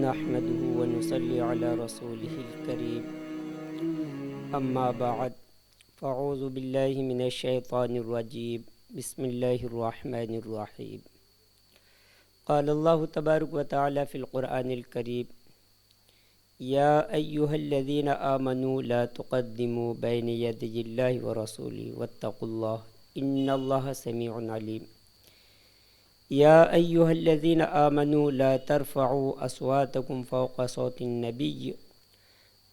نحمده ونصلي على رسوله الكريم اما بعد فاعوذ بالله من الشيطان الرجيم بسم الله الرحمن الرحيم قال الله تبارك وتعالى في القرآن الكريم يا أيها الذين آمنوا لا تقدموا بين يدي الله ورسوله واتقوا الله إن الله سميع عليم يا أيها الذين آمنوا لا ترفعوا أصواتكم فوق صوت النبي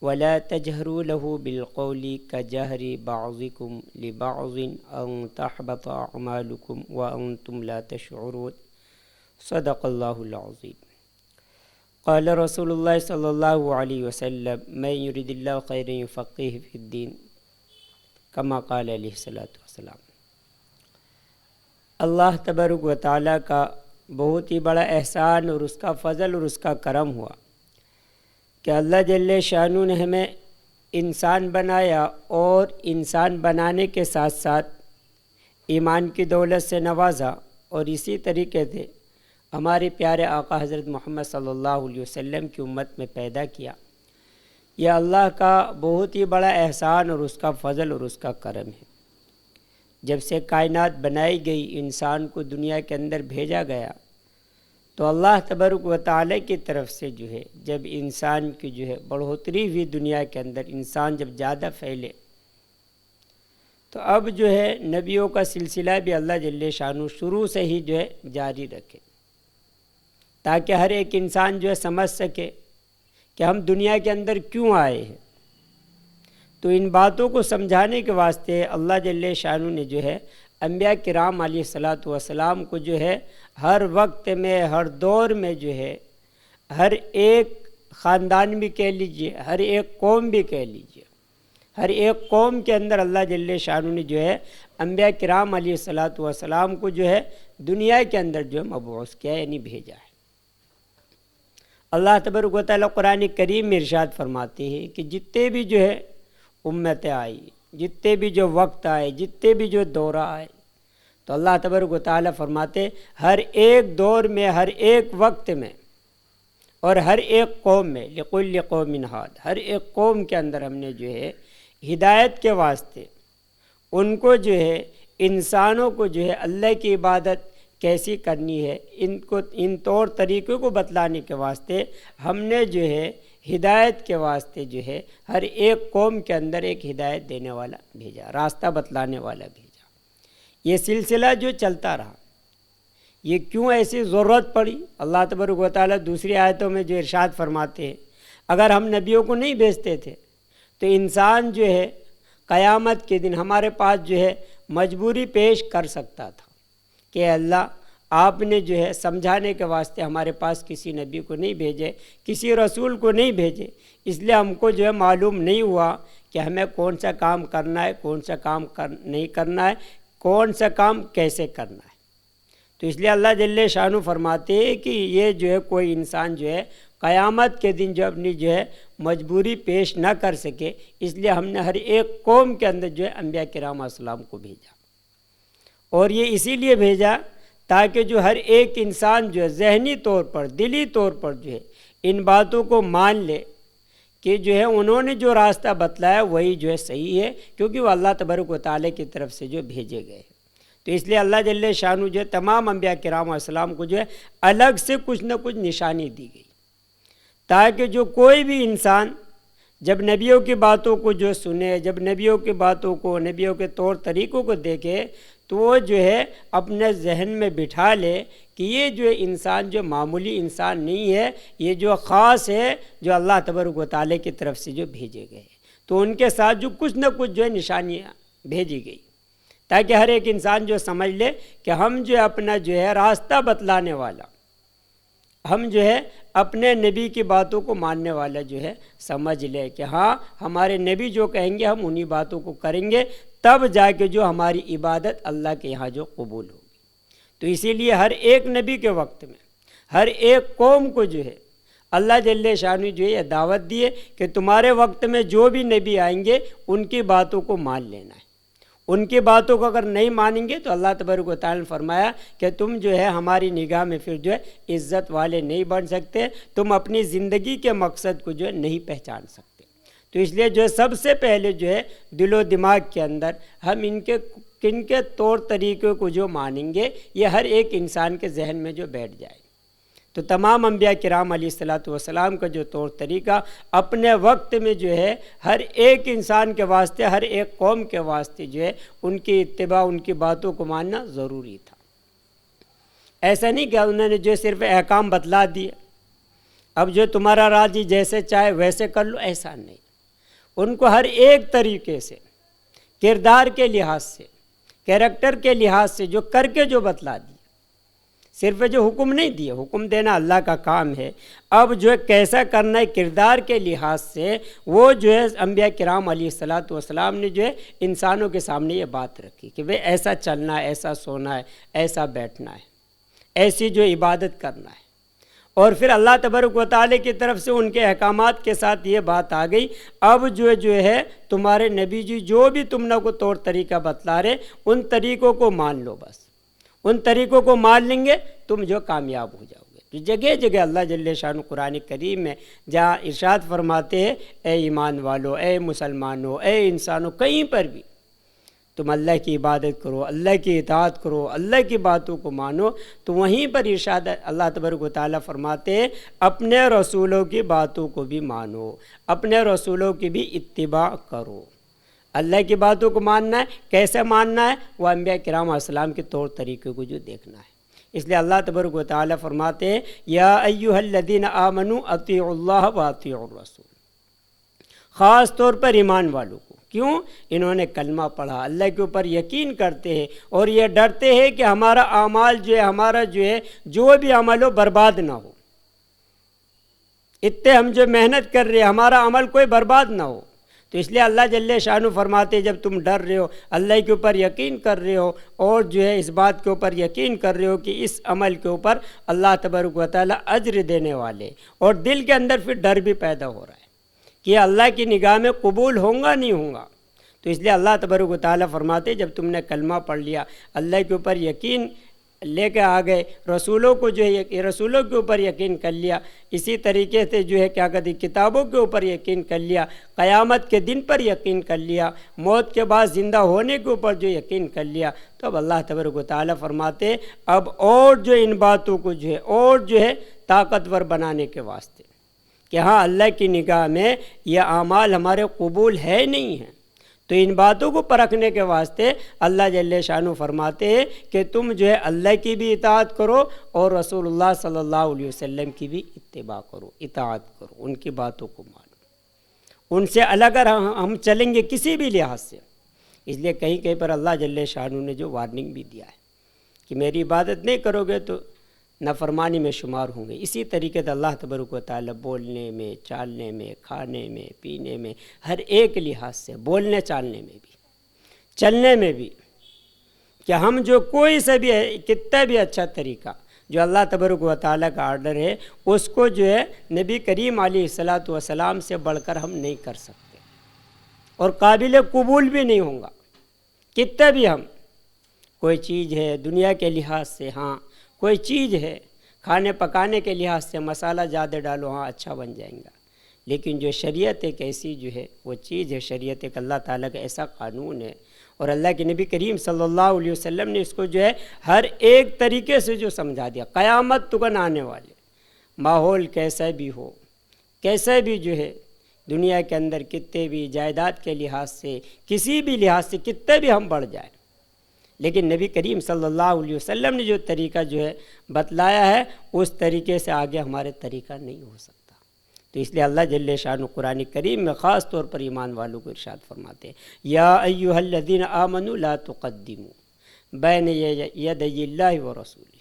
ولا تجهروا له بالقول كجهر بعضكم لبعض أن تحبط أعمالكم وأنتم لا تشعرون صدق الله العظيم قال رسول الله صلى الله عليه وسلم من يريد الله خيرا يفقهه في الدين كما قال عليه الصلاة والسلام۔ اللہ تبارک و تعالیٰ کا بہت ہی بڑا احسان اور اس کا فضل اور اس کا کرم ہوا کہ اللہ جل شانہ نے ہمیں انسان بنایا اور انسان بنانے کے ساتھ ساتھ ایمان کی دولت سے نوازا، اور اسی طریقے سے ہمارے پیارے آقا حضرت محمد صلی اللہ علیہ وسلم کی امت میں پیدا کیا۔ یہ اللہ کا بہت ہی بڑا احسان اور اس کا فضل اور اس کا کرم ہے۔ جب سے کائنات بنائی گئی، انسان کو دنیا کے اندر بھیجا گیا، تو اللہ تبارک و تعالیٰ کی طرف سے جب انسان کی بڑھوتری ہوئی دنیا کے اندر، انسان جب زیادہ پھیلے، تو اب نبیوں کا سلسلہ بھی اللہ جل شانہ شروع سے ہی جاری رکھے، تاکہ ہر ایک انسان سمجھ سکے کہ ہم دنیا کے اندر کیوں آئے ہیں۔ تو ان باتوں کو سمجھانے کے واسطے اللہ جل شانہ نے انبیاء کرام علیہ الصلاۃ والسلام کو ہر وقت میں، ہر دور میں ہر ایک خاندان بھی کہہ لیجئے، ہر ایک قوم بھی کہہ لیجئے، ہر ایک قوم کے اندر اللہ جل شانہ نے انبیاء کرام علیہ الصلاۃ والسلام کو دنیا کے اندر مبعوث کیا، یعنی بھیجا ہے۔ اللہ تبارک و تعالیٰ قرآن کریم میں ارشاد فرماتے ہیں کہ جتنے بھی امتیں آئی، جتنے بھی وقت آئے، جتنے بھی دورہ آئے، تو اللہ تبارک و تعالیٰ فرماتے ہر ایک دور میں، ہر ایک وقت میں اور ہر ایک قوم میں، لِكُلِّ قَوْمٍ هَادٍ، ہر ایک قوم کے اندر ہم نے ہدایت کے واسطے ان کو انسانوں کو اللہ کی عبادت کیسی کرنی ہے، ان طور طریقوں کو بتلانے کے واسطے ہم نے ہدایت کے واسطے ہر ایک قوم کے اندر ایک ہدایت دینے والا بھیجا، راستہ بتلانے والا بھیجا۔ یہ سلسلہ چلتا رہا۔ یہ کیوں ایسی ضرورت پڑی؟ اللہ تبارک و تعالیٰ دوسری آیتوں میں ارشاد فرماتے ہیں اگر ہم نبیوں کو نہیں بھیجتے تھے تو انسان قیامت کے دن ہمارے پاس مجبوری پیش کر سکتا تھا کہ اللہ آپ نے سمجھانے کے واسطے ہمارے پاس کسی نبی کو نہیں بھیجے، کسی رسول کو نہیں بھیجے، اس لیے ہم کو معلوم نہیں ہوا کہ ہمیں کون سا کام کرنا ہے، کون سا کام نہیں کرنا ہے، کون سا کام کیسے کرنا ہے۔ تو اس لیے اللہ جل شانہ فرماتے ہیں کہ یہ کوئی انسان قیامت کے دن اپنی مجبوری پیش نہ کر سکے، اس لیے ہم نے ہر ایک قوم کے اندر انبیاء کرام علیہ السلام کو بھیجا، اور یہ اسی لیے بھیجا تاکہ ہر ایک انسان ذہنی طور پر، دلی طور پر ان باتوں کو مان لے کہ انہوں نے جو راستہ بتلایا وہی صحیح ہے، کیونکہ وہ اللہ تبارک و تعالیٰ کی طرف سے بھیجے گئے۔ تو اس لیے اللہ جل شانہ تمام انبیاء کرام علیہ السلام کو الگ سے کچھ نہ کچھ نشانی دی گئی، تاکہ کوئی بھی انسان جب نبیوں کی باتوں کو سنے، جب نبیوں کی باتوں کو، نبیوں کے طور طریقوں کو دیکھے، تو وہ اپنے ذہن میں بٹھا لے کہ یہ انسان معمولی انسان نہیں ہے، یہ خاص ہے، جو اللہ تبارک و تعالیٰ کی طرف سے بھیجے گئے۔ تو ان کے ساتھ کچھ نہ کچھ نشانیاں بھیجی گئی، تاکہ ہر ایک انسان سمجھ لے کہ ہم اپنا راستہ بتلانے والا، ہم اپنے نبی کی باتوں کو ماننے والا سمجھ لے کہ ہاں ہمارے نبی جو کہیں گے ہم انہی باتوں کو کریں گے، تب جا کے ہماری عبادت اللہ کے یہاں قبول ہوگی۔ تو اسی لیے ہر ایک نبی کے وقت میں، ہر ایک قوم کو اللہ جل شانہ یہ دعوت دیے کہ تمہارے وقت میں جو بھی نبی آئیں گے ان کی باتوں کو مان لینا ہے، ان کی باتوں کو اگر نہیں مانیں گے تو اللہ تبارک و تعالیٰ نے فرمایا کہ تم جو ہے ہماری نگاہ میں پھر جو ہے عزت والے نہیں بن سکتے، تم اپنی زندگی کے مقصد کو جو ہے نہیں پہچان سکتے۔ تو اس لیے جو ہے سب سے پہلے جو ہے دل و دماغ کے اندر ہم کن کے طور طریقوں کو جو مانیں گے یہ ہر ایک انسان کے ذہن میں جو بیٹھ جائے۔ تو تمام انبیاء کرام علیہ الصلوۃ والسلام کا جو طور طریقہ اپنے وقت میں جو ہے ہر ایک انسان کے واسطے، ہر ایک قوم کے واسطے جو ہے ان کی اتباع، ان کی باتوں کو ماننا ضروری تھا۔ ایسا نہیں کہ انہوں نے جو صرف احکام بتلا دیے، اب جو تمہارا راضی جیسے چاہے ویسے کر لو، ایسا نہیں۔ ان کو ہر ایک طریقے سے، کردار کے لحاظ سے، کیریکٹر کے لحاظ سے جو کر کے جو بتلا دی، صرف جو حکم نہیں دیے، حکم دینا اللہ کا کام ہے، اب جو ہے کیسا کرنا ہے کردار کے لحاظ سے، وہ جو ہے انبیاء کرام علیہ الصلوۃ والسلام نے جو ہے انسانوں کے سامنے یہ بات رکھی کہ بھئی ایسا چلنا ہے، ایسا سونا ہے، ایسا بیٹھنا ہے، ایسی جو عبادت کرنا ہے۔ اور پھر اللہ تبارک و تعالیٰ کی طرف سے ان کے احکامات کے ساتھ یہ بات آ گئی، اب جو ہے تمہارے نبی جی جو بھی تم نے کو طور طریقہ بتلا رہے ان طریقوں کو مان لو، بس ان طریقوں کو مان لیں گے تم جو کامیاب ہو جاؤ گے۔ تو جگہ جگہ اللہ جل شانہ قرآن کریم میں جہاں ارشاد فرماتے ہیں اے ایمان والو، اے مسلمانوں، اے انسانوں، کہیں پر بھی تم اللہ کی عبادت کرو، اللہ کی اطاعت کرو، اللہ کی باتوں کو مانو، تو وہیں پر ارشاد اللہ تبارک و تعالیٰ فرماتے ہیں اپنے رسولوں کی باتوں کو بھی مانو، اپنے رسولوں کی بھی اتباع کرو۔ اللہ کی باتوں کو ماننا ہے، کیسے ماننا ہے؟ وہ انبیاء کرام علیہ السلام کے طور طریقے کو جو دیکھنا ہے۔ اس لیے اللہ تبارک و تعالیٰ فرماتے ہیں یا ایھا الذین آمنوا اطیعوا اللہ واطیعوا الرسول، خاص طور پر ایمان والوں کو۔ کیوں؟ انہوں نے کلمہ پڑھا، اللہ کے اوپر یقین کرتے ہیں اور یہ ڈرتے ہیں کہ ہمارا اعمال جو ہے، ہمارا جو بھی عمل ہو برباد نہ ہو، اتنے ہم جو محنت کر رہے ہیں ہمارا عمل کوئی برباد نہ ہو۔ تو اس لیے اللہ جل شانہ فرماتے ہیں جب تم ڈر رہے ہو، اللہ کے اوپر یقین کر رہے ہو اور جو ہے اس بات کے اوپر یقین کر رہے ہو کہ اس عمل کے اوپر اللہ تبارک و تعالیٰ اجر دینے والے، اور دل کے اندر پھر ڈر بھی پیدا ہو رہا ہے کہ اللہ کی نگاہ میں قبول ہوں گا نہیں ہوں گا، تو اس لیے اللہ تبارک و تعالیٰ فرماتے جب تم نے کلمہ پڑھ لیا، اللہ کے اوپر یقین لے کے آ گئے، رسولوں کو جو ہے رسولوں کے اوپر یقین کر لیا، اسی طریقے سے جو ہے کیا کہتے کتابوں کے اوپر یقین کر لیا، قیامت کے دن پر یقین کر لیا، موت کے بعد زندہ ہونے کے اوپر جو یقین کر لیا، تو اب اللہ تبارک و تعالیٰ فرماتے اب اور جو ان باتوں کو جو ہے اور جو ہے طاقتور بنانے کے واسطے کہ ہاں اللہ کی نگاہ میں یہ اعمال ہمارے قبول ہے نہیں ہیں، تو ان باتوں کو پرکھنے کے واسطے اللہ جل شانہ فرماتے ہیں کہ تم جو ہے اللہ کی بھی اطاعت کرو اور رسول اللہ صلی اللہ علیہ وسلم کی بھی اتباع کرو، اطاعت کرو، ان کی باتوں کو مانو۔ ان سے الگ اگر ہم چلیں گے کسی بھی لحاظ سے، اس لیے کہیں کہیں پر اللہ جل شانہ نے جو وارننگ بھی دیا ہے کہ میری عبادت نہیں کرو گے تو نافرمانی میں شمار ہوں گے۔ اسی طریقے سے اللہ تبارک و تعالیٰ بولنے میں، چالنے میں، کھانے میں، پینے میں، ہر ایک لحاظ سے، بولنے چالنے میں بھی، چلنے میں بھی، کہ ہم جو کوئی سے بھی کتنا بھی اچھا طریقہ جو اللہ تبارک و تعالیٰ کا آرڈر ہے اس کو جو ہے نبی کریم علیہ الصلوۃ والسلام سے بڑھ کر ہم نہیں کر سکتے اور قابل قبول بھی نہیں ہوں گا۔ کتنا بھی ہم کوئی چیز ہے دنیا کے لحاظ سے، ہاں کوئی چیز ہے کھانے پکانے کے لحاظ سے مسالہ زیادہ ڈالو ہاں اچھا بن جائے گا، لیکن جو شریعت ایک ایسی جو ہے وہ چیز ہے، شریعت ایک اللہ تعالیٰ کا ایسا قانون ہے اور اللہ کے نبی کریم صلی اللہ علیہ وسلم نے اس کو جو ہے ہر ایک طریقے سے جو سمجھا دیا۔ قیامت تک آنے والے ماحول کیسا بھی ہو، کیسا بھی جو ہے دنیا کے اندر کتنے بھی جائیداد کے لحاظ سے، کسی بھی لحاظ سے کتنے بھی ہم بڑھ جائیں، لیکن نبی کریم صلی اللہ علیہ وسلم نے جو طریقہ جو ہے بتلایا ہے اس طریقے سے آگے ہمارے طریقہ نہیں ہو سکتا۔ تو اس لیے اللہ جل شانہ قرآن کریم میں خاص طور پر ایمان والوں کو ارشاد فرماتے ہیں یا ایھا الذین آمنوا لا تقدموا بین یدی اللہ ورسولہ،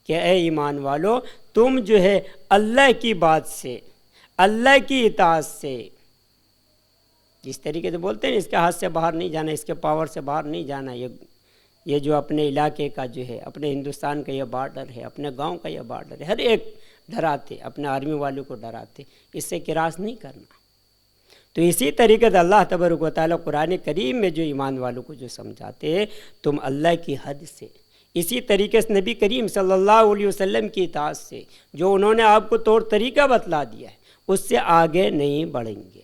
کہ اے ایمان والو تم جو ہے اللہ کی بات سے، اللہ کی اطاعت سے، جس طریقے سے بولتے ہیں اس کے ہاتھ سے باہر نہیں جانا، اس کے پاور سے باہر نہیں جانا، یہ جو اپنے علاقے کا جو ہے، اپنے ہندوستان کا یہ بارڈر ہے، اپنے گاؤں کا یہ بارڈر ہے، ہر ایک ڈراتے، اپنے آرمی والوں کو ڈراتے، اس سے کراس نہیں کرنا۔ تو اسی طریقے سے اللہ تبارک و تعالیٰ قرآن کریم میں جو ایمان والوں کو جو سمجھاتے ہیں تم اللہ کی حد سے، اسی طریقے سے نبی کریم صلی اللہ علیہ وسلم کی اطاعت سے، جو انہوں نے آپ کو طور طریقہ بتلا دیا ہے، اس سے آگے نہیں بڑھیں گے،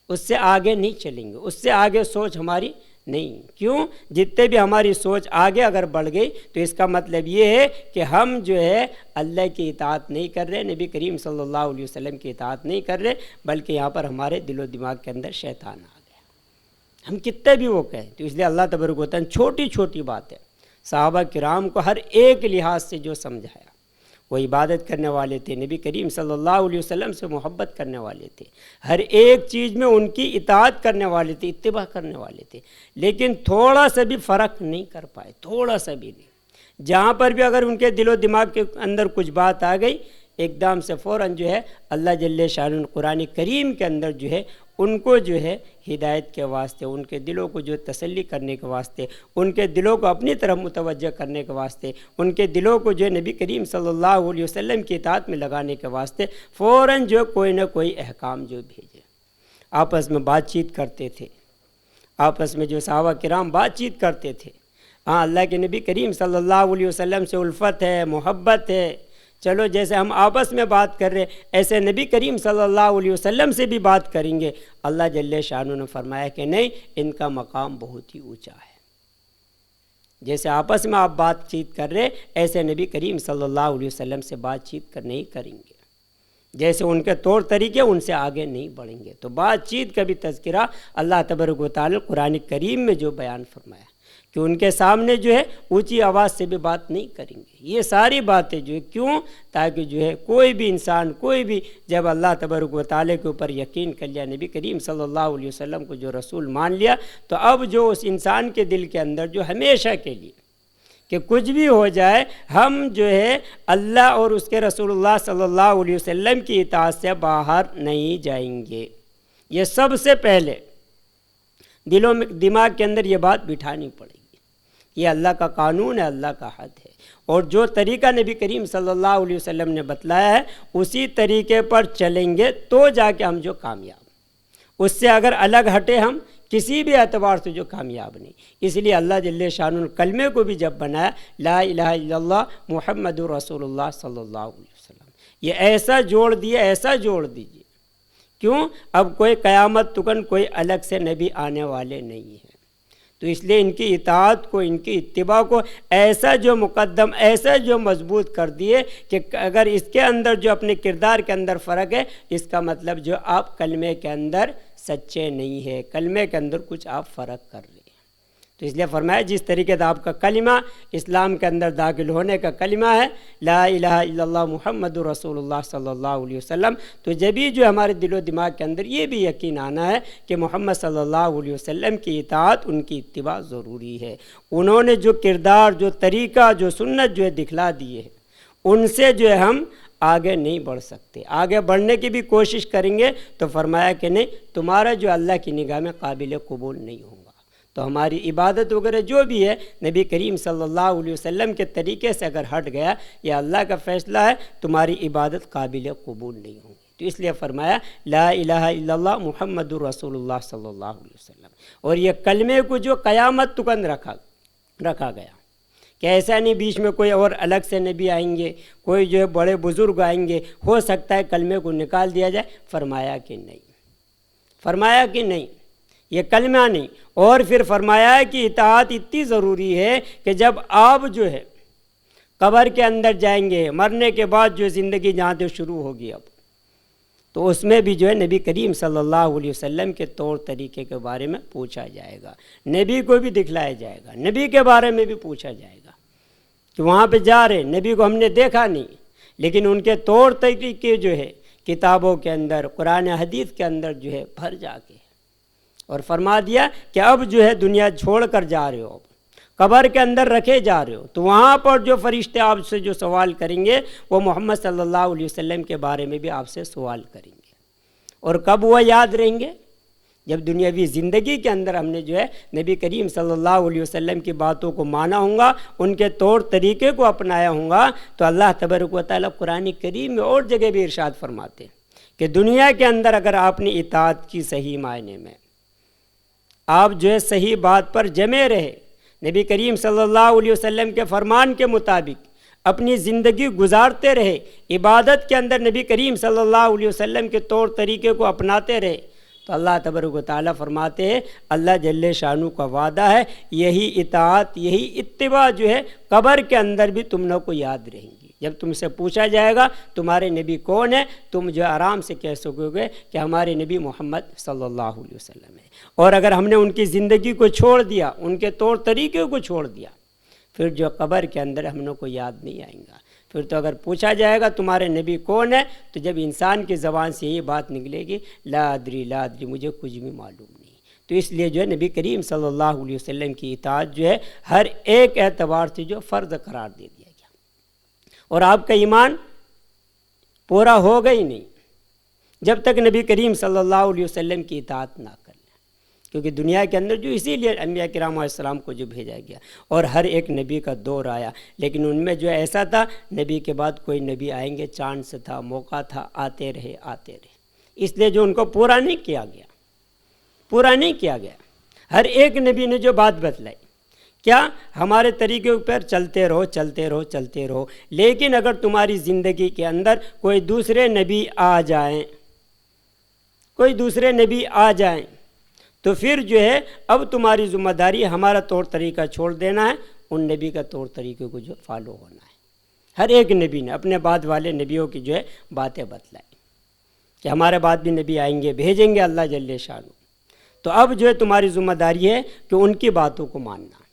اس سے آگے نہیں چلیں گے، اس سے آگے سوچ ہماری نہیں۔ کیوں؟ جتنے بھی ہماری سوچ آگے اگر بڑھ گئی تو اس کا مطلب یہ ہے کہ ہم جو ہے اللہ کی اطاعت نہیں کر رہے، نبی کریم صلی اللہ علیہ وسلم کی اطاعت نہیں کر رہے، بلکہ یہاں پر ہمارے دل و دماغ کے اندر شیطان آ گیا۔ ہم کتنے بھی وہ کہیں، تو اس لیے اللہ تبارک و تعالیٰ چھوٹی چھوٹی بات ہے صحابہ کرام کو ہر ایک لحاظ سے جو سمجھایا، وہ عبادت کرنے والے تھے، نبی کریم صلی اللہ علیہ وسلم سے محبت کرنے والے تھے، ہر ایک چیز میں ان کی اطاعت کرنے والے تھے، اتباع کرنے والے تھے، لیکن تھوڑا سا بھی فرق نہیں کر پائے، تھوڑا سا بھی نہیں۔ جہاں پر بھی اگر ان کے دل و دماغ کے اندر کچھ بات آ گئی، ایک دم سے فوراً جو ہے اللہ جل شانہ قرآن کریم کے اندر جو ہے ان کو جو ہے ہدایت کے واسطے، ان کے دلوں کو جو تسلی کرنے کے واسطے، ان کے دلوں کو اپنی طرف متوجہ کرنے کے واسطے، ان کے دلوں کو جو ہے نبی کریم صلی اللہ علیہ وسلم کی اطاعت میں لگانے کے واسطے فوراً جو کوئی نہ کوئی احکام جو بھیجے۔ آپس میں بات چیت کرتے تھے، آپس میں جو صحابہ کرام بات چیت کرتے تھے، ہاں اللہ کے نبی کریم صلی اللہ علیہ وسلم سے الفت ہے، محبت ہے، چلو جیسے ہم آپس میں بات کر رہے ایسے نبی کریم صلی اللہ علیہ وسلم سے بھی بات کریں گے۔ اللہ جل شانہ نے فرمایا کہ نہیں، ان کا مقام بہت ہی اونچا ہے۔ جیسے آپس میں آپ بات چیت کر رہے ایسے نبی کریم صلی اللہ علیہ وسلم سے بات چیت نہیں کریں گے، جیسے ان کے طور طریقے ان سے آگے نہیں بڑھیں گے۔ تو بات چیت کا بھی تذکرہ اللہ تبارک و تعالیٰ قرآن کریم میں جو بیان فرمایا کہ ان کے سامنے جو ہے اونچی آواز سے بھی بات نہیں کریں گے۔ یہ ساری باتیں جو ہے کیوں؟ تاکہ جو ہے کوئی بھی انسان، کوئی بھی جب اللہ تبارک و تعالیٰ کے اوپر یقین کر لیا، نبی کریم صلی اللہ علیہ وسلم کو جو رسول مان لیا، تو اب جو اس انسان کے دل کے اندر جو ہمیشہ کے لیے کہ کچھ بھی ہو جائے ہم جو ہے اللہ اور اس کے رسول اللہ صلی اللہ علیہ وسلم کی اطاعت سے باہر نہیں جائیں گے۔ یہ سب سے پہلے دلوں میں، دماغ کے اندر یہ بات بٹھانی پڑے گی۔ یہ اللہ کا قانون ہے، اللہ کا حد ہے، اور جو طریقہ نبی کریم صلی اللہ علیہ وسلم نے بتلایا ہے اسی طریقے پر چلیں گے تو جا کے ہم جو کامیاب، اس سے اگر الگ ہٹے ہم کسی بھی اعتبار سے جو کامیاب نہیں۔ اس لیے اللہ جل شانہ نے کلمے کو بھی جب بنایا لا الہ الا اللہ محمد رسول اللہ صلی اللہ علیہ وسلم، یہ ایسا جوڑ دیا، ایسا جوڑ دیجیے۔ کیوں؟ اب کوئی قیامت تکن کوئی الگ سے نبی آنے والے نہیں ہیں، تو اس لیے ان کی اطاعت کو، ان کی اتباع کو ایسا جو مقدم، ایسا جو مضبوط کر دیے کہ اگر اس کے اندر جو اپنے کردار کے اندر فرق ہے، اس کا مطلب جو آپ کلمے کے اندر سچے نہیں ہے، کلمے کے اندر کچھ آپ فرق کر رہے ہیں۔ تو اس لیے فرمایا جس طریقے سے آپ کا کلمہ اسلام کے اندر داخل ہونے کا کلمہ ہے لا الہ الا اللہ محمد رسول اللہ صلی اللہ علیہ وسلم، تو جبھی جو ہمارے دل و دماغ کے اندر یہ بھی یقین آنا ہے کہ محمد صلی اللہ علیہ وسلم کی اطاعت، ان کی اتباع ضروری ہے۔ انہوں نے جو کردار، جو طریقہ، جو سنت جو ہے دکھلا دیے ہیں، ان سے جو ہے ہم آگے نہیں بڑھ سکتے۔ آگے بڑھنے کی بھی کوشش کریں گے تو فرمایا کہ نہیں، تمہارا جو اللہ کی نگاہ میں قابل قبول نہیں ہوگا۔ تو ہماری عبادت وغیرہ جو بھی ہے نبی کریم صلی اللہ علیہ وسلم کے طریقے سے اگر ہٹ گیا، یہ اللہ کا فیصلہ ہے، تمہاری عبادت قابل قبول نہیں ہوگی۔ تو اس لیے فرمایا لا الہ الا اللہ محمد رسول اللہ صلی اللہ علیہ وسلم، اور یہ کلمے کو جو قیامت تکن رکھا گیا کہ ایسا نہیں بیچ میں کوئی اور الگ سے نبی آئیں گے، کوئی جو ہے بڑے بزرگ آئیں گے، ہو سکتا ہے کلمے کو نکال دیا جائے۔ فرمایا کہ نہیں، فرمایا کہ نہیں، یہ کلمہ نہیں۔ اور پھر فرمایا کہ اطاعت اتنی ضروری ہے کہ جب آپ جو ہے قبر کے اندر جائیں گے، مرنے کے بعد جو زندگی جہاں سے شروع ہوگی اب، تو اس میں بھی جو ہے نبی کریم صلی اللہ علیہ وسلم کے طور طریقے کے بارے میں پوچھا جائے گا، نبی کو بھی دکھلایا جائے گا، نبی کے بارے میں بھی پوچھا جائے گا کہ وہاں پہ جا رہے نبی کو ہم نے دیکھا نہیں، لیکن ان کے طور طریقے جو ہے کتابوں کے اندر، قرآن حدیث کے اندر جو ہے بھر جا کے، اور فرما دیا کہ اب جو ہے دنیا چھوڑ کر جا رہے ہو، قبر کے اندر رکھے جا رہے ہو، تو وہاں پر جو فرشتے آپ سے جو سوال کریں گے وہ محمد صلی اللہ علیہ وسلم کے بارے میں بھی آپ سے سوال کریں گے۔ اور کب وہ یاد رہیں گے؟ جب دنیاوی زندگی کے اندر ہم نے جو ہے نبی کریم صلی اللہ علیہ وسلم کی باتوں کو مانا ہوں گا، ان کے طور طریقے کو اپنایا ہوں گا، تو اللہ تبارک و تعالیٰ قرآن کریم میں اور جگہ بھی ارشاد فرماتے ہیں کہ دنیا کے اندر اگر آپ نے اطاعت کی صحیح معنی میں، آپ جو ہے صحیح بات پر جمے رہے، نبی کریم صلی اللہ علیہ وسلم کے فرمان کے مطابق اپنی زندگی گزارتے رہے، عبادت کے اندر نبی کریم صلی اللہ علیہ وسلم کے طور طریقے کو اپناتے رہے، تو اللہ تبارک و تعالیٰ فرماتے ہیں اللہ جل شانہ کا وعدہ ہے یہی اطاعت، یہی اتباع جو ہے قبر کے اندر بھی تم کو یاد رہیں گی۔ جب تم سے پوچھا جائے گا تمہارے نبی کون ہے، تم جو آرام سے کہہ سکو گے کہ ہمارے نبی محمد صلی اللہ علیہ وسلم ہے۔ اور اگر ہم نے ان کی زندگی کو چھوڑ دیا، ان کے طور طریقے کو چھوڑ دیا، پھر جو قبر کے اندر ہم کو یاد نہیں آئیں گا۔ پھر تو اگر پوچھا جائے گا تمہارے نبی کون ہے، تو جب انسان کی زبان سے یہ بات نکلے گی لا ادری لا ادری، مجھے کچھ بھی معلوم نہیں۔ تو اس لیے جو ہے نبی کریم صلی اللہ علیہ وسلم کی اطاعت جو ہے ہر ایک اعتبار سے جو فرض قرار دے دیا گیا، اور آپ کا ایمان پورا ہوگا ہی نہیں جب تک نبی کریم صلی اللہ علیہ وسلم کی اطاعت نہ کر لیں، کیونکہ دنیا کے اندر جو اسی لیے انبیاء کرام علیہ السلام کو جو بھیجا گیا، اور ہر ایک نبی کا دور آیا، لیکن ان میں جو ایسا تھا نبی کے بعد کوئی نبی آئیں گے، چانس تھا، موقع تھا، آتے رہے آتے رہے، اس لیے جو ان کو پورا نہیں کیا گیا۔ ہر ایک نبی نے جو بات بتلائی کیا ہمارے طریقے پر چلتے رہو، لیکن اگر تمہاری زندگی کے اندر کوئی دوسرے نبی آ جائیں تو پھر جو ہے اب تمہاری ذمہ داری ہمارا طور طریقہ چھوڑ دینا ہے، ان نبی کا طور طریقے کو جو فالو ہونا ہے۔ ہر ایک نبی نے اپنے بعد والے نبیوں کی جو ہے باتیں بتلائی کہ ہمارے بعد بھی نبی آئیں گے، بھیجیں گے اللہ جل شانہ، تو اب جو ہے تمہاری ذمہ داری ہے کہ ان کی باتوں کو ماننا۔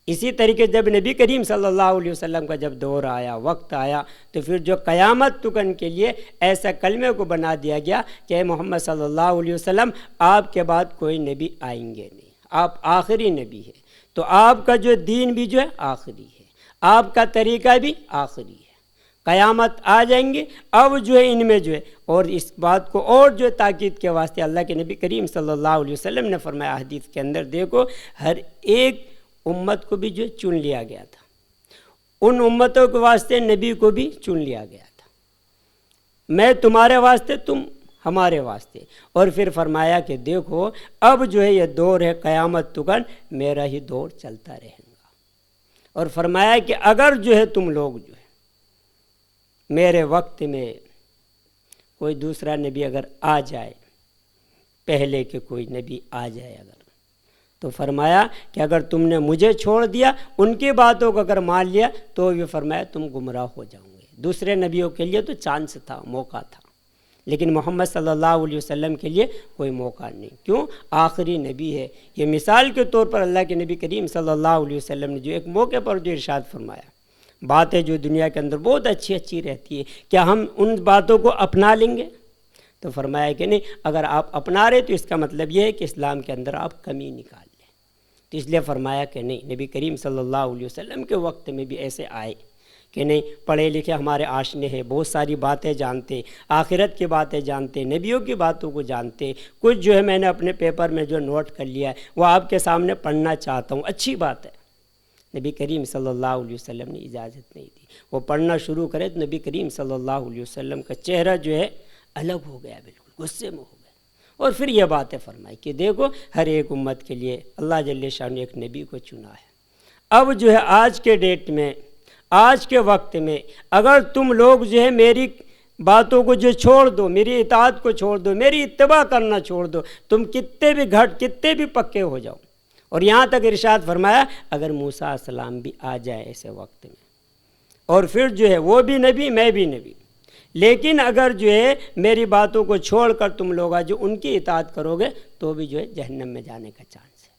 اسی طریقے جب نبی کریم صلی اللہ علیہ وسلم کا جب دور آیا، وقت آیا، تو پھر جو قیامت تکن کے لیے ایسا کلمے کو بنا دیا گیا کہ اے محمد صلی اللہ علیہ وسلم آپ کے بعد کوئی نبی آئیں گے نہیں، آپ آخری نبی ہے، تو آپ کا جو دین بھی جو ہے آخری ہے، آپ کا طریقہ بھی آخری ہے، قیامت آ جائیں گے۔ اب جو ہے ان میں جو ہے، اور اس بات کو اور جو ہے تاکید کے واسطے اللہ کے نبی کریم صلی اللہ علیہ وسلم نے فرمایا حدیث کے اندر، دیکھو ہر ایک امت کو بھی جو چن لیا گیا تھا، ان امتوں کے واسطے نبی کو بھی چن لیا گیا تھا، میں تمہارے واسطے تم ہمارے واسطے، اور پھر فرمایا کہ دیکھو اب جو ہے یہ دور ہے قیامت تکن میرا ہی دور چلتا رہے گا، اور فرمایا کہ اگر جو ہے تم لوگ جو ہے میرے وقت میں کوئی دوسرا نبی اگر آ جائے، پہلے کہ کوئی نبی آ جائے اگر، تو فرمایا کہ اگر تم نے مجھے چھوڑ دیا، ان کی باتوں کو اگر مان لیا، تو یہ فرمایا تم گمراہ ہو جاؤ گے۔ دوسرے نبیوں کے لیے تو چانس تھا، موقع تھا، لیکن محمد صلی اللہ علیہ وسلم کے لیے کوئی موقع نہیں۔ کیوں؟ آخری نبی ہے۔ یہ مثال کے طور پر اللہ کے نبی کریم صلی اللہ علیہ وسلم نے جو ایک موقع پر جو ارشاد فرمایا، باتیں جو دنیا کے اندر بہت اچھی رہتی ہے، کیا ہم ان باتوں کو اپنا لیں گے؟ تو فرمایا کہ نہیں، اگر آپ اپنا رہے تو اس کا مطلب یہ ہے کہ اسلام کے اندر آپ کمی نکال لیں۔ تو اس لیے فرمایا کہ نہیں، نبی کریم صلی اللہ علیہ وسلم کے وقت میں بھی ایسے آئے کہ نہیں، پڑھے لکھے ہمارے آشنے ہیں، بہت ساری باتیں جانتے، آخرت کی باتیں جانتے، نبیوں کی باتوں کو جانتے، کچھ جو ہے میں نے اپنے پیپر میں جو نوٹ کر لیا ہے وہ آپ کے سامنے پڑھنا چاہتا ہوں، اچھی بات ہے۔ نبی کریم صلی اللہ علیہ وسلم نے اجازت نہیں دی، وہ پڑھنا شروع کرے تو نبی کریم صلی اللہ علیہ وسلم کا چہرہ جو ہے الگ ہو گیا، بالکل غصے میں ہو گیا، اور پھر یہ باتیں فرمائی کہ دیکھو ہر ایک امت کے لیے اللہ جل شانہ نے ایک نبی کو چنا ہے۔ اب جو ہے آج کے ڈیٹ میں، آج کے وقت میں اگر تم لوگ جو ہے میری باتوں کو جو چھوڑ دو، میری اطاعت کو چھوڑ دو، میری اتباع کرنا چھوڑ دو، تم کتنے بھی گھٹ، کتنے بھی پکے ہو جاؤ، اور یہاں تک ارشاد فرمایا اگر موسیٰ علیہ السلام بھی آ جائے ایسے وقت میں، اور پھر جو ہے وہ بھی نبی میں بھی نبی، لیکن اگر جو ہے میری باتوں کو چھوڑ کر تم لوگ جو ان کی اطاعت کرو گے تو بھی جو ہے جہنم میں جانے کا چانس ہے۔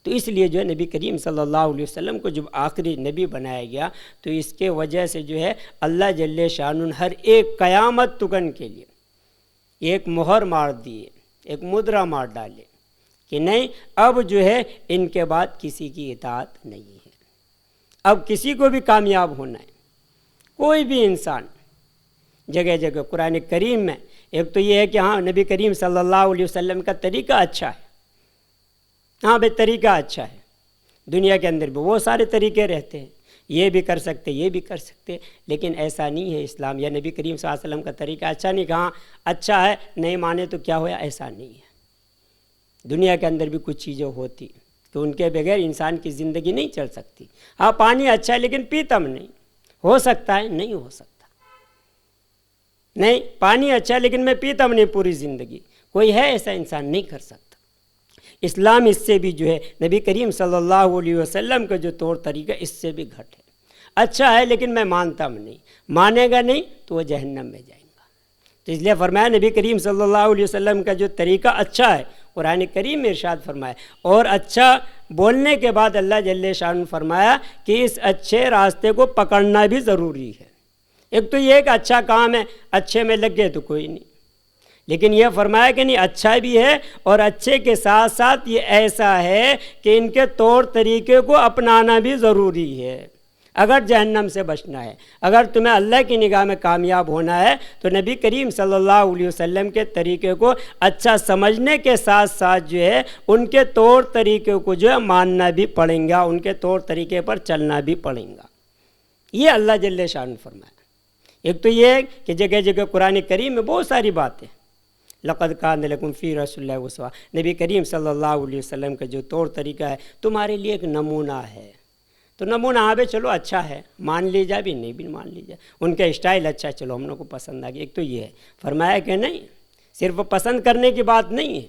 تو اس لیے جو ہے نبی کریم صلی اللہ علیہ وسلم کو جب آخری نبی بنایا گیا تو اس کے وجہ سے جو ہے اللہ جل شانہ ہر ایک قیامت تکن کے لیے ایک مہر مار دیے، ایک مدرا مار ڈالے کہ نہیں، اب جو ہے ان کے بعد کسی کی اطاعت نہیں ہے، اب کسی کو بھی کامیاب ہونا ہے، کوئی بھی انسان جگہ جگہ قرآن کریم میں ایک تو یہ ہے کہ ہاں نبی کریم صلی اللہ علیہ وسلم کا طریقہ اچھا ہے، ہاں بھائی طریقہ اچھا ہے، دنیا کے اندر بھی بہت سارے طریقے رہتے ہیں، یہ بھی کر سکتے، یہ بھی کر سکتے، لیکن ایسا نہیں ہے اسلام یا نبی کریم صلی اللہ علیہ وسلم کا طریقہ۔ اچھا نہیں کہا اچھا ہے، نہیں مانے تو کیا ہوا، ایسا نہیں ہے۔ دنیا کے اندر بھی کچھ چیزیں ہوتی کہ ان کے بغیر انسان کی زندگی نہیں چل سکتی۔ ہاں پانی اچھا ہے لیکن پیتم نہیں، ہو سکتا ہے؟ نہیں ہو سکتا۔ نہیں، پانی اچھا ہے لیکن میں پیتم نہیں پوری زندگی، کوئی ہے ایسا انسان؟ نہیں کر سکتا۔ اسلام اس سے بھی جو ہے نبی کریم صلی اللہ علیہ وسلم کا جو طور طریقہ اس سے بھی گھٹ ہے۔ اچھا ہے لیکن میں مانتا ہوں نہیں، مانے گا نہیں تو وہ جہنم میں جائیں گا۔ تو اس لیے فرمایا نبی کریم صلی اللہ علیہ وسلم کا جو طریقہ اچھا ہے، قرآن کریم میں ارشاد فرمایا، اور اچھا بولنے کے بعد اللہ جل شانہ فرمایا کہ اس اچھے راستے کو پکڑنا بھی ضروری ہے۔ ایک تو یہ کہ اچھا کام ہے، اچھے میں لگ گئے تو کوئی نہیں، لیکن یہ فرمایا کہ نہیں اچھا بھی ہے، اور اچھے کے ساتھ ساتھ یہ ایسا ہے کہ ان کے طور طریقے کو اپنانا بھی ضروری ہے اگر جہنم سے بچنا ہے۔ اگر تمہیں اللہ کی نگاہ میں کامیاب ہونا ہے تو نبی کریم صلی اللہ علیہ وسلم کے طریقے کو اچھا سمجھنے کے ساتھ ساتھ جو ہے ان کے طور طریقے کو جو ہے ماننا بھی پڑیں گا، ان کے طور طریقے پر چلنا بھی پڑیں گا۔ یہ اللہ جل شانہ فرمایا۔ ایک تو یہ کہ جگہ جگہ قرآن کریم میں بہت ساری باتیں، لقد کان لکم فی رسول اللہ اسوہ، نبی کریم صلی اللہ علیہ وسلم کا جو طور طریقہ ہے تمہارے لیے ایک نمونہ ہے۔ تو نمونہ ہاں بھائی چلو اچھا ہے، مان لی جائے بھی، نہیں بھی مان لی جائے، ان کا اسٹائل اچھا ہے، چلو ہم لوگ کو پسند آ گیا۔ ایک تو یہ ہے، فرمایا کہ نہیں صرف پسند کرنے کی بات نہیں ہے،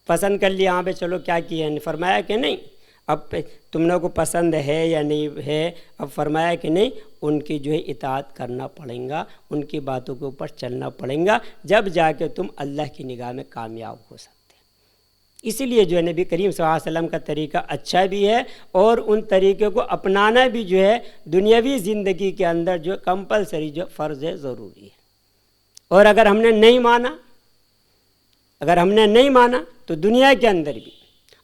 پسند کر لیا ہاں بھائی چلو کیا کیا ہے، فرمایا کہ نہیں اب تم لوگوں کو پسند ہے یا نہیں ہے، اب فرمایا کہ نہیں ان کی جو ہے اطاعت کرنا پڑیں گا، ان کی باتوں کے اوپر چلنا پڑیں گا، جب جا کے تم اللہ کی نگاہ میں کامیاب ہو سکتے۔ اسی لیے جو ہے نبی کریم صلی اللہ علیہ وسلم کا طریقہ اچھا بھی ہے، اور ان طریقے کو اپنانا بھی جو ہے دنیاوی زندگی کے اندر جو کمپلسری جو فرض ہے، ضروری ہے۔ اور اگر ہم نے نہیں مانا تو دنیا کے اندر بھی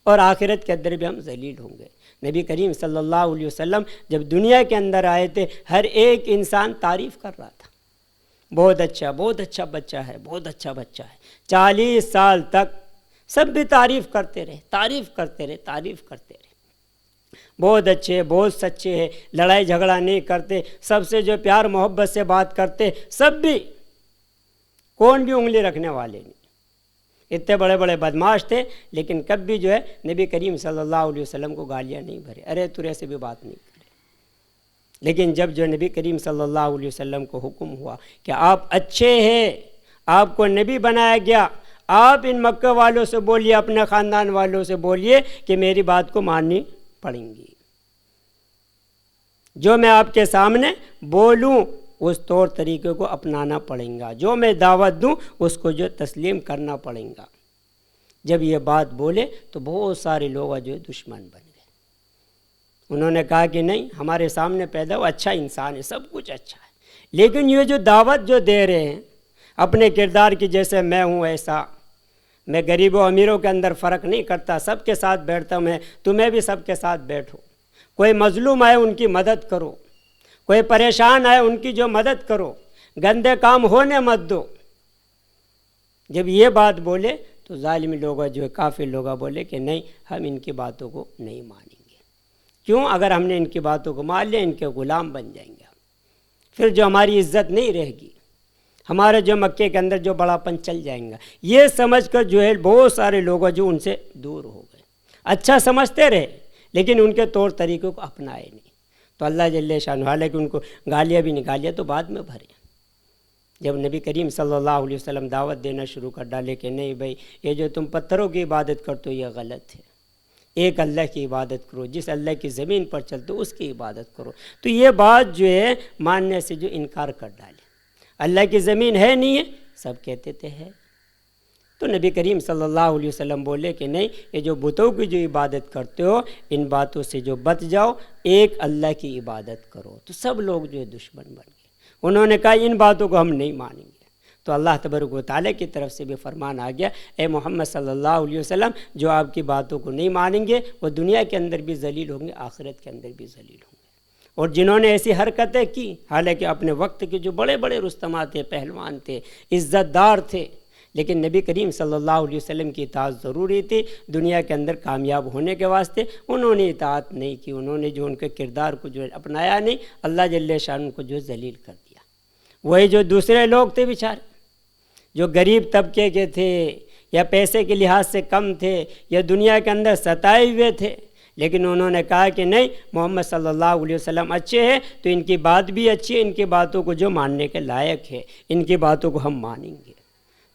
اور آخرت کے اندر بھی ہم ذلیل ہوں گے۔ نبی کریم صلی اللہ علیہ وسلم جب دنیا کے اندر آئے تھے، ہر ایک انسان تعریف کر رہا تھا، بہت اچھا بچہ ہے، بہت اچھا بچہ ہے۔ 40 سال تک سب بھی تعریف کرتے رہے، بہت اچھے، بہت سچے ہیں، لڑائی جھگڑا نہیں کرتے، سب سے جو پیار محبت سے بات کرتے، سب بھی، کون بھی انگلی رکھنے والے نہیں، اتنے بڑے بڑے بدماش تھے، لیکن کب بھی جو ہے نبی کریم صلی اللہ علیہ وسلم کو گالیاں نہیں بھرے، ارے ترے سے بھی بات نہیں کرے۔ لیکن جب جو نبی کریم صلی اللہ علیہ وسلم کو حکم ہوا کہ آپ اچھے ہیں، آپ کو نبی بنایا گیا، آپ ان مکہ والوں سے بولیے، اپنے خاندان والوں سے بولیے کہ میری بات کو ماننی پڑیں گی، جو میں آپ کے سامنے بولوں اس طور طریقے کو اپنانا پڑیں گا، جو میں دعوت دوں اس کو جو تسلیم کرنا پڑیں گا۔ جب یہ بات بولے تو بہت سارے لوگ جو دشمن بن گئے، انہوں نے کہا کہ نہیں ہمارے سامنے پیدا ہوا اچھا انسان ہے، سب کچھ اچھا ہے، لیکن یہ جو دعوت جو دے رہے ہیں اپنے کردار کی، جیسے میں ہوں ایسا، میں غریب و امیروں کے اندر فرق نہیں کرتا، سب کے ساتھ بیٹھتا ہوں، میں تمہیں بھی سب کے ساتھ بیٹھو، کوئی مظلوم آئے ان کی مدد کرو، کوئی پریشان آئے ان کی جو مدد کرو، گندے کام ہونے مت دو۔ جب یہ بات بولے تو ظالم لوگ جو ہے کافر لوگ بولے کہ نہیں ہم ان کی باتوں کو نہیں مانیں گے۔ کیوں؟ اگر ہم نے ان کی باتوں کو مان لیا ان کے غلام بن جائیں گے، پھر جو ہماری عزت نہیں رہے گی، ہمارے جو مکے کے اندر جو بڑا پن چل جائیں گا۔ یہ سمجھ کر جو ہے بہت سارے لوگ جو ان سے دور ہو گئے، اچھا سمجھتے رہے لیکن ان کے طور طریقوں کو اپنائے نہیں۔ تو اللہ جل شانہ حالانکہ ان کو گالیاں بھی نکالیاں تو بعد میں بھرے، جب نبی کریم صلی اللہ علیہ وسلم دعوت دینا شروع کر ڈالے کہ نہیں بھائی یہ جو تم پتھروں کی عبادت کرتے ہو یہ غلط ہے، ایک اللہ کی عبادت کرو، جس اللہ کی زمین پر چلتے ہو اس کی عبادت کرو، تو یہ بات جو ہے ماننے سے جو انکار کر ڈالے۔ اللہ کی زمین ہے نہیں ہے، سب کہتے تھے ہے، تو نبی کریم صلی اللہ علیہ وسلم بولے کہ نہیں یہ جو بتوں کی جو عبادت کرتے ہو ان باتوں سے جو بچ جاؤ، ایک اللہ کی عبادت کرو۔ تو سب لوگ جو ہے دشمن بن گئے، انہوں نے کہا ان باتوں کو ہم نہیں مانیں گے۔ تو اللہ تبارک و تعالیٰ کی طرف سے بھی فرمان آ گیا، اے محمد صلی اللہ علیہ وسلم جو آپ کی باتوں کو نہیں مانیں گے وہ دنیا کے اندر بھی ذلیل ہوں گے، آخرت کے اندر بھی ذلیل ہوں گے۔ اور جنہوں نے ایسی حرکتیں کی، حالانکہ اپنے وقت کے جو بڑے بڑے رستمات تھے، پہلوان تھے، عزت دار تھے، لیکن نبی کریم صلی اللہ علیہ وسلم کی اطاعت ضروری تھی دنیا کے اندر کامیاب ہونے کے واسطے. انہوں نے اطاعت نہیں کی، انہوں نے جو ان کے کردار کو جو اپنایا نہیں، اللہ جل شانہ کو جو ذلیل کر دیا. وہی جو دوسرے لوگ تھے بیچارے، جو غریب طبقے کے تھے یا پیسے کے لحاظ سے کم تھے یا دنیا کے اندر ستائے ہوئے تھے، لیکن انہوں نے کہا کہ نہیں، محمد صلی اللہ علیہ وسلم اچھے ہیں تو ان کی بات بھی اچھی ہے، ان کی باتوں کو جو ماننے کے لائق ہے، ان کی باتوں کو ہم مانیں گے.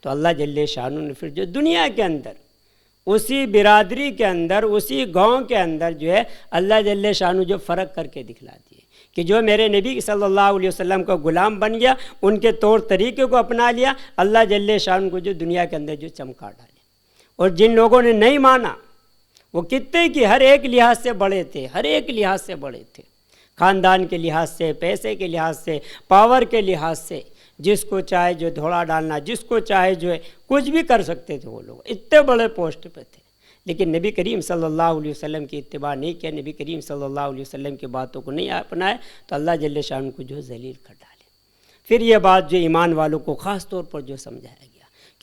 تو اللہ جل شانہ نے پھر جو دنیا کے اندر، اسی برادری کے اندر، اسی گاؤں کے اندر جو ہے اللہ جل شانہ جو فرق کر کے دکھلا دیے کہ جو میرے نبی صلی اللہ علیہ وسلم کا غلام بن گیا، ان کے طور طریقے کو اپنا لیا، اللہ جل شانہ کو جو دنیا کے اندر جو چمکا ڈالے. اور جن لوگوں نے نہیں مانا، وہ کتنے کی ہر ایک لحاظ سے بڑے تھے، ہر ایک لحاظ سے بڑے تھے، خاندان کے لحاظ سے، پیسے کے لحاظ سے، پاور کے لحاظ سے، جس کو چاہے جو دھوڑا ڈالنا، جس کو چاہے جو ہے کچھ بھی کر سکتے تھے. وہ لوگ اتنے بڑے پوسٹ پہ تھے، لیکن نبی کریم صلی اللہ علیہ وسلم کی اتباع نہیں کیا، نبی کریم صلی اللہ علیہ وسلم کی باتوں کو نہیں اپنائے، تو اللہ جل شانہ کو جو ذلیل کر ڈالے. پھر یہ بات جو ایمان والوں کو خاص طور پر جو سمجھایا گیا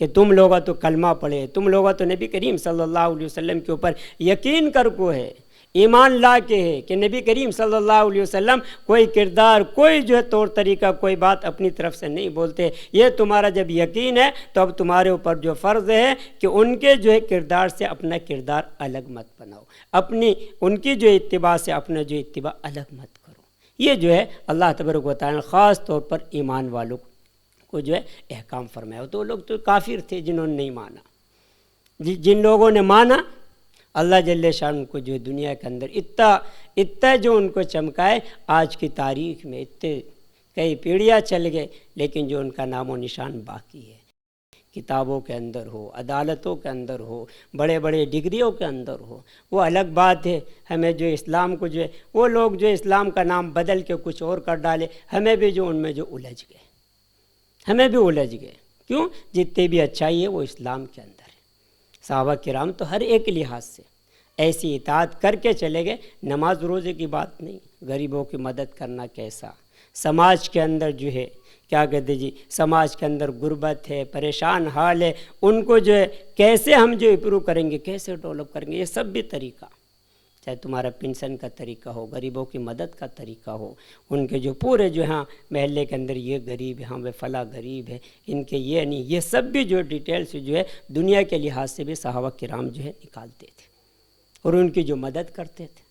کہ تم لوگ تو کلمہ پڑھے، تم لوگ تو نبی کریم صلی اللہ علیہ وسلم کے اوپر یقین کر کو ہے، ایمان لا کے ہے کہ نبی کریم صلی اللہ علیہ وسلم کوئی کردار، کوئی جو ہے طور طریقہ، کوئی بات اپنی طرف سے نہیں بولتے. یہ تمہارا جب یقین ہے تو اب تمہارے اوپر جو فرض ہے کہ ان کے جو ہے کردار سے اپنا کردار الگ مت بناؤ، اپنی ان کی جو اتباع سے اپنا جو اتباع الگ مت کرو. یہ جو ہے اللہ تبارک و تعالیٰ خاص طور پر ایمان والوں کو جو ہے احکام فرمایا. تو لوگ تو کافر تھے جنہوں نے نہیں مانا. جن لوگوں نے مانا، اللہ جل شانہ کو جو دنیا کے اندر اتنا جو ان کو چمکائے، آج کی تاریخ میں اتنے کئی پیڑھیاں چل گئے، لیکن جو ان کا نام و نشان باقی ہے. کتابوں کے اندر ہو، عدالتوں کے اندر ہو، بڑے بڑے ڈگریوں کے اندر ہو، وہ الگ بات ہے. ہمیں جو اسلام کو جو ہے وہ لوگ جو اسلام کا نام بدل کے کچھ اور کر ڈالے، ہمیں بھی جو ان میں جو الجھ گئے، ہمیں بھی الجھ گئے. کیوں؟ جتنے بھی اچھائی ہے وہ اسلام کے اندر ہے. صحابہ کرام تو ہر ایک لحاظ سے ایسی اطاعت کر کے چلے گئے. نماز روزے کی بات نہیں، غریبوں کی مدد کرنا کیسا، سماج کے اندر جو ہے کیا کہتے جی، سماج کے اندر غربت ہے، پریشان حال ہے، ان کو جو ہے کیسے ہم جو امپروو کریں گے، کیسے ڈیولپ کریں گے، یہ سب بھی طریقہ، چاہے تمہارا پنشن کا طریقہ ہو، غریبوں کی مدد کا طریقہ ہو، ان کے جو پورے جو ہاں محلے کے اندر یہ غریب ہے، ہاں وہ فلاں غریب ہے، ان کے یہ نہیں، یہ سب بھی جو ڈیٹیلز جو ہے دنیا کے لحاظ سے بھی صحابہ کرام جو ہے نکالتے تھے اور ان کی جو مدد کرتے تھے.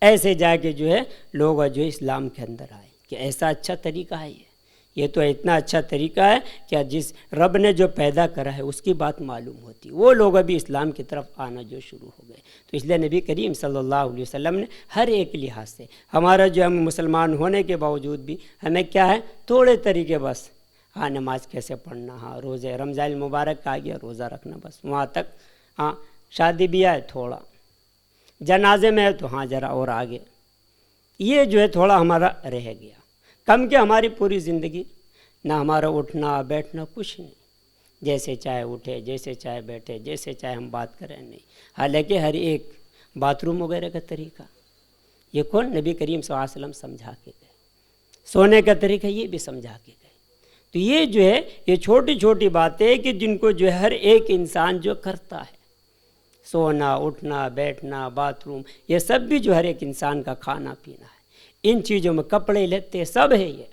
ایسے جا کے جو ہے لوگ جو اسلام کے اندر آئے کہ ایسا اچھا طریقہ ہے. یہ تو اتنا اچھا طریقہ ہے کہ جس رب نے جو پیدا کرا ہے اس کی بات معلوم ہوتی. وہ لوگ ابھی اسلام کی طرف آنا جو شروع ہو گئے. تو اس لیے نبی کریم صلی اللہ علیہ وسلم نے ہر ایک لحاظ سے ہمارا جو ہم مسلمان ہونے کے باوجود بھی ہمیں کیا ہے، تھوڑے طریقے بس، ہاں نماز کیسے پڑھنا، ہاں روزے، رمضان المبارک آ گیا روزہ رکھنا، بس وہاں تک. ہاں شادی بیاہ ہے تھوڑا، جنازے میں ہے تو ہاں ذرا اور آگے. یہ جو ہے تھوڑا ہمارا رہ گیا. کم کہ ہماری پوری زندگی نہ ہمارا اٹھنا بیٹھنا کچھ نہیں، جیسے چاہے اٹھے، جیسے چاہے بیٹھے، جیسے چاہے ہم بات کریں نہیں. حالانکہ ہر ایک باتھ روم وغیرہ کا طریقہ یہ کون؟ نبی کریم صلی اللہ علیہ وسلم سمجھا کے گئے. سونے کا طریقہ یہ بھی سمجھا کے گئے. تو یہ جو ہے یہ چھوٹی چھوٹی باتیں کہ جن کو جو ہے ہر ایک انسان جو کرتا ہے، سونا، اٹھنا، بیٹھنا، باتھ روم، یہ سب بھی جو ہر ایک انسان کا کھانا پینا ہے. ان چیزوں میں کپڑے لیتے سب ہے یہ.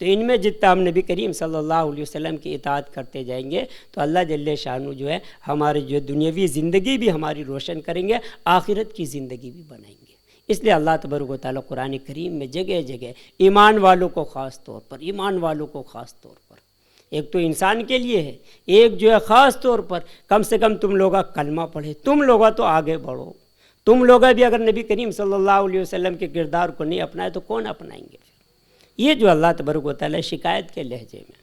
تو ان میں جتنا ہم نبی کریم صلی اللہ علیہ وسلم کی اطاعت کرتے جائیں گے تو اللہ جل شانہ جو ہے ہماری جو دنیاوی زندگی بھی ہماری روشن کریں گے، آخرت کی زندگی بھی بنائیں گے. اس لیے اللہ تبارک و تعالیٰ قرآن کریم میں جگہ جگہ ایمان والوں کو خاص طور پر، ایمان والوں کو خاص طور پر، ایک تو انسان کے لیے ہے، ایک جو ہے خاص طور پر کم سے کم تم لوگ کلمہ پڑھے، تم لوگ تو آگے بڑھو. تم لوگ بھی اگر نبی کریم صلی اللہ علیہ وسلم کے کردار کو نہیں اپنائے تو کون اپنائیں گے پھر؟ یہ جو اللہ تبارک و تعالیٰ شکایت کے لہجے میں،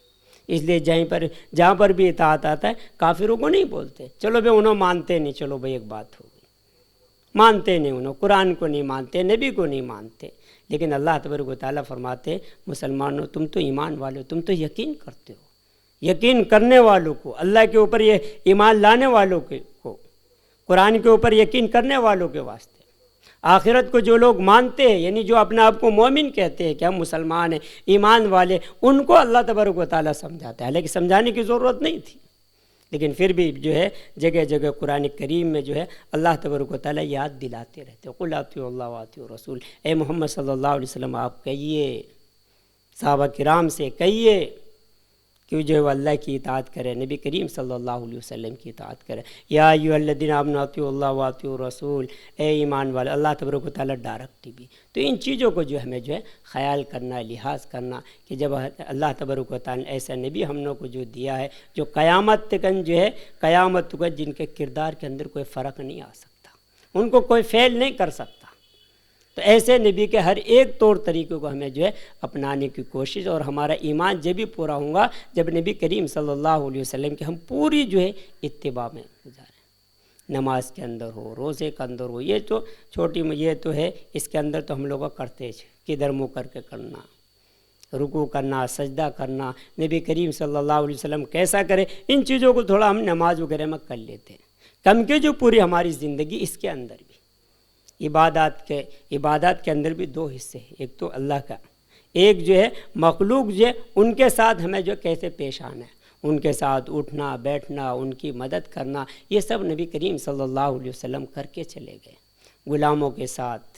اس لیے جہاں پر بھی اطاعت آتا ہے کافروں کو نہیں بولتے چلو بھائی انہوں مانتے نہیں، چلو بھائی ایک بات ہو گئی، مانتے نہیں، انہوں قرآن کو نہیں مانتے، نبی کو نہیں مانتے. لیکن اللہ تبارک و تعالیٰ فرماتے مسلمانوں تم تو ایمان والو، تم تو یقین کرتے ہو. یقین کرنے والوں کو، اللہ کے اوپر یہ ایمان لانے والوں کو، قرآن کے اوپر یقین کرنے والوں کے واسطے، آخرت کو جو لوگ مانتے ہیں، یعنی جو اپنے آپ کو مومن کہتے ہیں کہ ہم مسلمان ہیں، ایمان والے، ان کو اللہ تبارک و تعالیٰ سمجھاتا ہے. حالانکہ سمجھانے کی ضرورت نہیں تھی. لیکن پھر بھی جو ہے جگہ جگہ قرآن کریم میں جو ہے اللہ تبارک و تعالیٰ یاد دلاتے رہتے ہیں، قل اطیعوا اللہ واطیعوا الرسول، اے محمد صلی اللہ علیہ وسلم آپ کہیے، صحابہ کرام سے کہیے کہ جو ہے وہ اللہ کی اطاعت کرے، نبی کریم صلی اللہ علیہ وسلم کی اطاعت کرے۔ یا ایھا الذین آمنوا اطیعوا اللہ واطیعوا الرسول، اے ایمان والے، اللہ تبارک و تعالیٰ ڈائریکٹ بھی، تو ان چیزوں کو جو ہمیں جو ہے خیال کرنا، لحاظ کرنا کہ جب اللہ تبارک و تعالیٰ نے ایسا نبی ہم لوگ کو جو دیا ہے جو قیامت تک جو ہے قیامت تک جن کے کردار کے اندر کوئی فرق نہیں آ سکتا، ان کو کوئی فیل نہیں کر سکتا، تو ایسے نبی کے ہر ایک طور طریقے کو ہمیں جو ہے اپنانے کی کوشش، اور ہمارا ایمان جب بھی پورا ہوگا جب نبی کریم صلی اللہ علیہ وسلم کی ہم پوری جو ہے اتباع میں گزاریں، نماز کے اندر ہو، روزے کے اندر ہو، یہ تو چھوٹی یہ تو ہے، اس کے اندر تو ہم لوگ کرتے ہیں کدھر منہ کر کے کرنا، رکوع کرنا، سجدہ کرنا، نبی کریم صلی اللہ علیہ وسلم کیسا کرے، ان چیزوں کو تھوڑا ہم نماز وغیرہ میں کر لیتے ہیں، کم کے جو پوری ہماری زندگی اس کے اندر بھی عبادات کے اندر بھی دو حصے ہیں، ایک تو اللہ کا، ایک جو ہے مخلوق جو ہے ان کے ساتھ ہمیں جو کیسے پیش آنا ہے، ان کے ساتھ اٹھنا بیٹھنا، ان کی مدد کرنا، یہ سب نبی کریم صلی اللہ علیہ وسلم کر کے چلے گئے۔ غلاموں کے ساتھ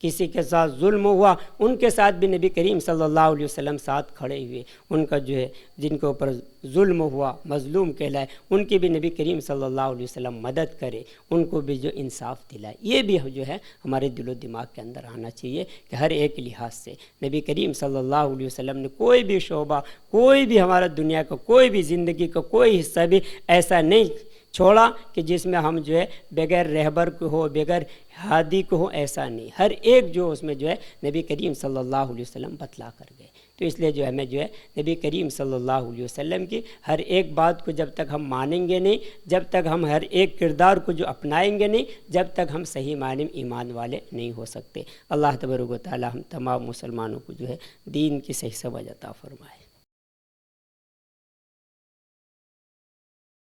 کسی کے ساتھ ظلم ہوا، ان کے ساتھ بھی نبی کریم صلی اللہ علیہ وسلم ساتھ کھڑے ہوئے، ان کا جو ہے جن کے اوپر ظلم ہوا، مظلوم کہلائے، ان کی بھی نبی کریم صلی اللہ علیہ وسلم مدد کرے، ان کو بھی جو انصاف دلائے، یہ بھی جو ہے ہمارے دل و دماغ کے اندر آنا چاہیے کہ ہر ایک لحاظ سے نبی کریم صلی اللہ علیہ وسلم نے کوئی بھی شعبہ، کوئی بھی ہمارا دنیا کا کوئی بھی زندگی کا کوئی حصہ بھی ایسا نہیں چھوڑا کہ جس میں ہم جو ہے بغیر رہبر کو ہو، بغیر ہادی کو ہو، ایسا نہیں، ہر ایک جو اس میں جو ہے نبی کریم صلی اللہ علیہ وسلم بتلا کر گئے۔ تو اس لیے جو ہمیں جو ہے نبی کریم صلی اللہ علیہ وسلم کی ہر ایک بات کو جب تک ہم مانیں گے نہیں، جب تک ہم ہر ایک کردار کو جو اپنائیں گے نہیں، جب تک ہم صحیح معنی میں ایمان والے نہیں ہو سکتے۔ اللہ تبارک و تعالی ہم تمام مسلمانوں کو جو ہے دین کی صحیح سمجھ عطا فرمائے۔